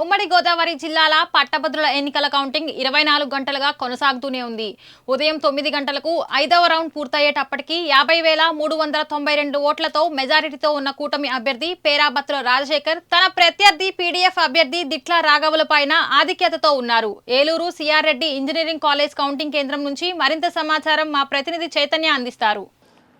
ఉమ్మడి గోదావరి జిల్లాల పట్టభద్రుల ఎన్నికల కౌంటింగ్ 24 గంటలుగా కొనసాగుతూనే ఉంది. ఉదయం 9 గంటలకు 5వ రౌండ్ పూర్తయ్యేటప్పటికి 50,392 ఓట్లతో మెజారిటీతో ఉన్న కూటమి అభ్యర్థి పేరాబత్తుల రాజశేఖర్ తన ప్రత్యర్థి పీడీఎఫ్ అభ్యర్థి దిట్ల రాఘవులపైన ఆధిక్యతతో ఉన్నారు. Eluru CR Reddy engineering college counting కేంద్రం నుంచి మరింత సమాచారం మా ప్రతినిధి చైతన్య అందిస్తారు.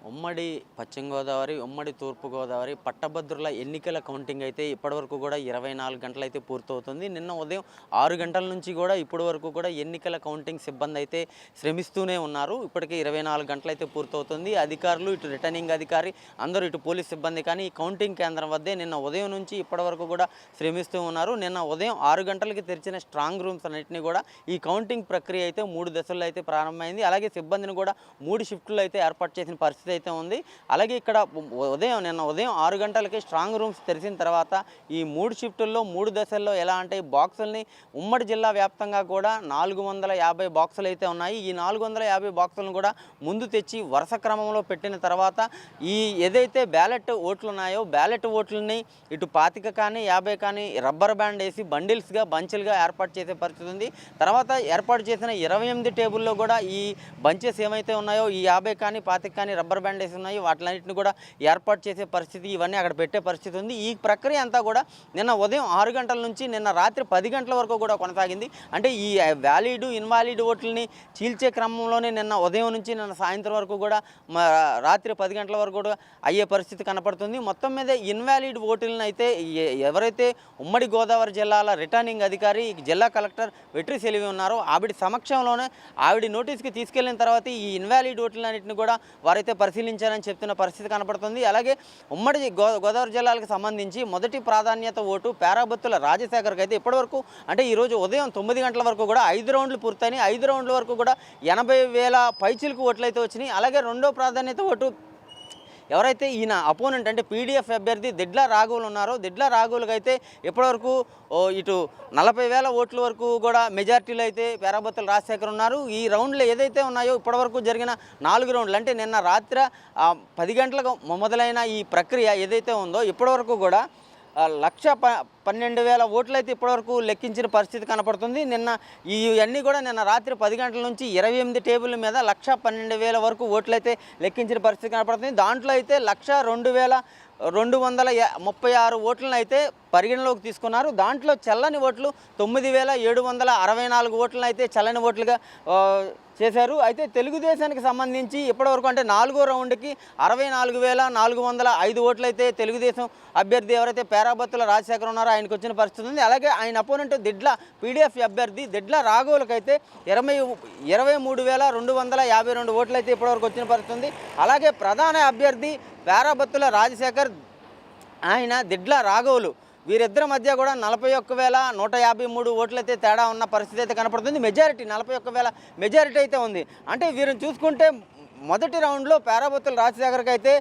ఉమ్మడి పశ్చిమ గోదావరి, ఉమ్మడి తూర్పు గోదావరి పట్టభద్రుల ఎన్నికల కౌంటింగ్ అయితే ఇప్పటివరకు కూడా 24 గంటలు అయితే పూర్తవుతుంది. నిన్న ఉదయం 6 గంటల నుంచి కూడా ఇప్పటి వరకు కూడా ఎన్నికల కౌంటింగ్ సిబ్బంది అయితే శ్రమిస్తూనే ఉన్నారు. ఇప్పటికే 24 గంటలు అయితే పూర్తవుతుంది. అధికారులు, ఇటు రిటర్నింగ్ అధికారి, అందరూ ఇటు పోలీస్ సిబ్బంది కానీ ఈ కౌంటింగ్ కేంద్రం వద్దే నిన్న ఉదయం నుంచి ఇప్పటి వరకు కూడా శ్రమిస్తూ ఉన్నారు. నిన్న ఉదయం 6 గంటలకి తెరిచిన స్ట్రాంగ్ రూమ్స్ అన్నింటినీ కూడా ఈ కౌంటింగ్ ప్రక్రియ అయితే 3 దశల్లో అయితే ప్రారంభమైంది. అలాగే సిబ్బందిని కూడా 3 షిఫ్ట్లు అయితే ఏర్పాటు చేసిన పరిస్థితి అయితే ఉంది. అలాగే ఇక్కడ నిన్న ఉదయం 6 గంటలకి స్ట్రాంగ్ రూమ్స్ తెరిచిన తర్వాత ఈ 3 షిఫ్టుల్లో 3 దశల్లో ఎలా అంటే బాక్సుల్ని ఉమ్మడి జిల్లా వ్యాప్తంగా కూడా 450 బాక్సులు అయితే ఉన్నాయి. ఈ 450 బాక్సులను కూడా ముందు తెచ్చి వరుస క్రమంలో పెట్టిన తర్వాత ఈ ఏదైతే బ్యాలెట్ ఓట్లు ఉన్నాయో బ్యాలెట్ ఓట్లని ఇటు 25 కానీ 50 కానీ రబ్బర్ బ్యాండ్ వేసి బండిల్స్గా బంచులుగా ఏర్పాటు చేసే పరిస్థితి ఉంది. తర్వాత ఏర్పాటు చేసిన 28 టేబుల్లో కూడా ఈ బంచెస్ ఏమైతే ఉన్నాయో ఈ 50 కానీ 25 కానీ రబ్బర్ బ్యాండ్ వేసి ఉన్నాయి వాటిలన్నింటిని కూడా ఏర్పాటు చేసే పరిస్థితి, ఇవన్నీ అక్కడ పెట్టే పరిస్థితి ఉంది. ఈ ప్రక్రియ అంతా కూడా నిన్న ఉదయం 6 గంటల నుంచి నిన్న రాత్రి 10 గంటల వరకు కూడా కొనసాగింది. అంటే ఈ వ్యాలిడ్ ఇన్వాలిడ్ ఓట్లని చీల్చే క్రమంలోనే నిన్న ఉదయం నుంచి నిన్న సాయంత్రం వరకు కూడా రాత్రి 10 గంటల వరకు కూడా అయ్యే పరిస్థితి కనపడుతుంది. మొత్తం మీద ఇన్వాలిడ్ ఓట్లను అయితే ఎవరైతే ఉమ్మడి గోదావరి జిల్లాల రిటర్నింగ్ అధికారి జిల్లా కలెక్టర్ వెట్రి సెలివి ఉన్నారో ఆవిడ సమక్షంలోనే ఆవిడ నోటీస్కి తీసుకెళ్లిన తర్వాత ఈ ఇన్వాలిడ్ ఓట్లన్నింటిని కూడా వారైతే పరిశీలించారని చెప్తున్న పరిస్థితి కనపడుతుంది. అలాగే ఉమ్మడి గోదావరి జిల్లాలకు సంబంధించి మొదటి ప్రాధాన్యత ఓటు పేరాబత్తుల రాజశేఖర్కి అయితే ఇప్పటివరకు అంటే ఈరోజు ఉదయం 9 గంటల వరకు కూడా 5 రౌండ్లు పూర్తయినాయి. 5 రౌండ్ల వరకు కూడా 80,000 పైచిలకు ఓట్లు అయితే వచ్చినాయి. అలాగే రెండో ప్రాధాన్యత ఓటు ఎవరైతే ఈయన అపోనెంట్ అంటే పీడీఎఫ్ అభ్యర్థి దిడ్ల రాఘవులు ఉన్నారో దిడ్ల రాఘవులకు అయితే ఇప్పటివరకు ఇటు 40,000 ఓట్ల వరకు కూడా మెజార్టీలు అయితే పేరాబత్తుల రాజశేఖర్ ఉన్నారు. ఈ రౌండ్లు ఏదైతే ఉన్నాయో ఇప్పటివరకు జరిగిన 4 రౌండ్లు అంటే నిన్న రాత్రి 10 గంటలకు మొదలైన ఈ ప్రక్రియ ఏదైతే ఉందో ఇప్పటివరకు కూడా 1,12,000 ఓట్లు అయితే ఇప్పటివరకు లెక్కించిన పరిస్థితి కనపడుతుంది. నిన్న ఇవన్నీ కూడా నిన్న రాత్రి 10 గంటల నుంచి 28 టేబుల్ మీద 1,12,000 వరకు ఓట్లు అయితే లెక్కించిన పరిస్థితి కనపడుతుంది. దాంట్లో అయితే 1,02,236 ఓట్లను అయితే పరిగణలోకి తీసుకున్నారు. దాంట్లో చల్లని ఓట్లు 9,764 ఓట్లను అయితే చల్లని ఓట్లుగా చేశారు. అయితే తెలుగుదేశానికి సంబంధించి ఇప్పటివరకు అంటే 4వ రౌండ్కి 64,405 ఓట్లు అయితే తెలుగుదేశం అభ్యర్థి ఎవరైతే పేరాబత్తుల రాజశేఖర్ ఉన్నారో ఆయనకు వచ్చిన పరిస్థితి ఉంది. అలాగే ఆయన అపోనెంట్ దిడ్ల పీడీఎఫ్ అభ్యర్థి దిడ్ల రాఘవులకైతే 23,252 ఓట్లు అయితే ఇప్పటివరకు వచ్చిన పరిస్థితి ఉంది. అలాగే ప్రధాన అభ్యర్థి పేరాబత్తుల రాజశేఖర్ ఆయన దిడ్ల రాఘవులు వీరిద్దరి మధ్య కూడా 41,153 ఓట్లయితే తేడా ఉన్న పరిస్థితి అయితే కనపడుతుంది. మెజారిటీ 41,000 మెజారిటీ అయితే ఉంది. అంటే వీరిని చూసుకుంటే మొదటి రౌండ్లో పేరాబత్తుల రాజశేఖర్కి అయితే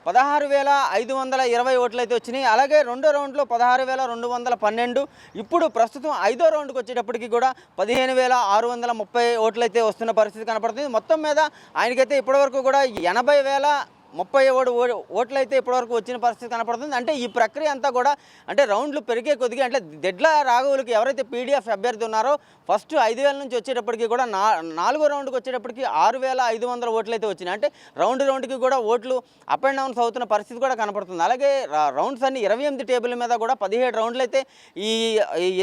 16,520 ఓట్లు అయితే వచ్చినాయి. అలాగే రెండో రౌండ్లో 16,212. ఇప్పుడు ప్రస్తుతం 5వ రౌండ్కి వచ్చేటప్పటికి కూడా 15,630 ఓట్లు అయితే వస్తున్న పరిస్థితి కనపడుతుంది. మొత్తం మీద ఆయనకైతే ఇప్పటివరకు కూడా 80,037 ఓట్లు అయితే ఇప్పటివరకు వచ్చిన పరిస్థితి కనపడుతుంది. అంటే ఈ ప్రక్రియ అంతా కూడా అంటే రౌండ్లు పెరిగే కొద్దిగా అంటే దిడ్ల రాఘవులకి ఎవరైతే పీడీఎఫ్ అభ్యర్థి ఉన్నారో ఫస్ట్ 5,000 నుంచి వచ్చేటప్పటికి కూడా 4వ రౌండ్కి వచ్చేటప్పటికి 6,500 ఓట్లు అయితే వచ్చినాయి. అంటే రౌండ్కి కూడా ఓట్లు అప్ అండ్ డౌన్స్ అవుతున్న పరిస్థితి కూడా కనపడుతుంది. అలాగే రౌండ్స్ అన్ని 28 టేబుల్ మీద కూడా 17 రౌండ్లు అయితే ఈ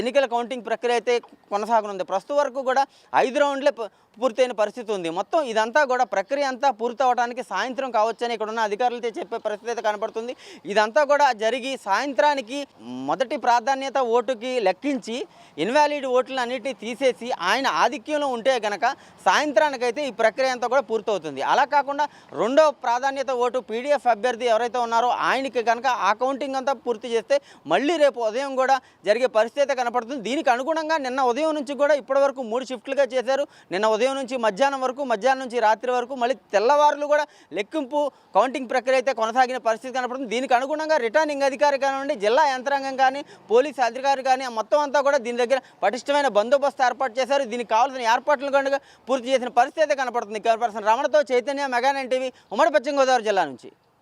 ఎన్నికల కౌంటింగ్ ప్రక్రియ అయితే కొనసాగనుంది. ప్రస్తుతం వరకు కూడా 5 రౌండ్లే పూర్తయిన పరిస్థితి ఉంది. మొత్తం ఇదంతా కూడా ప్రక్రియ అంతా పూర్తవడానికి సాయంత్రం కావచ్చని ఇక్కడ ఉన్న అధికారులతో చెప్పే పరిస్థితి అయితే కనపడుతుంది. ఇదంతా కూడా జరిగి సాయంత్రానికి మొదటి ప్రాధాన్యత ఓటుకి లెక్కించి ఇన్వాలిడ్ ఓట్లను అన్నిటినీ తీసేసి ఆయన ఆధిక్యంలో ఉంటే కనుక సాయంత్రానికైతే ఈ ప్రక్రియ అంతా కూడా పూర్తవుతుంది. అలా కాకుండా రెండో ప్రాధాన్యత ఓటు పీడీఎఫ్ అభ్యర్థి ఎవరైతే ఉన్నారో ఆయనకి కనుక ఆ కౌంటింగ్ అంతా పూర్తి చేస్తే మళ్ళీ రేపు ఉదయం కూడా జరిగే పరిస్థితి అయితే కనపడుతుంది. దీనికి అనుగుణంగా నిన్న ఉదయం నుంచి కూడా ఇప్పటివరకు 3 షిఫ్ట్లుగా చేశారు. నిన్న ఉదయం నుంచి మధ్యాహ్నం వరకు, మధ్యాహ్నం నుంచి రాత్రి వరకు, మళ్ళీ తెల్లవారులు కూడా లెక్కింపు కౌంటింగ్ ప్రక్రియ అయితే కొనసాగిన పరిస్థితి కనపడుతుంది. దీనికి అనుగుణంగా రిటర్నింగ్ అధికారి కానివ్వండి, జిల్లా యంత్రాంగం కానీ, పోలీసు అధికారి కానీ మొత్తం అంతా కూడా దీని దగ్గర పటిష్టమైన బందోబస్తు ఏర్పాటు చేశారు. దీనికి కావాల్సిన ఏర్పాట్లు కనుక పూర్తి చేసిన పరిస్థితి అయితే కనపడుతుంది. కెమెరా పర్సన్ రమణతో చైతన్య, మెగా 9 టీవీ, ఉమ్మడి పశ్చిమ గోదావరి జిల్లా నుంచి.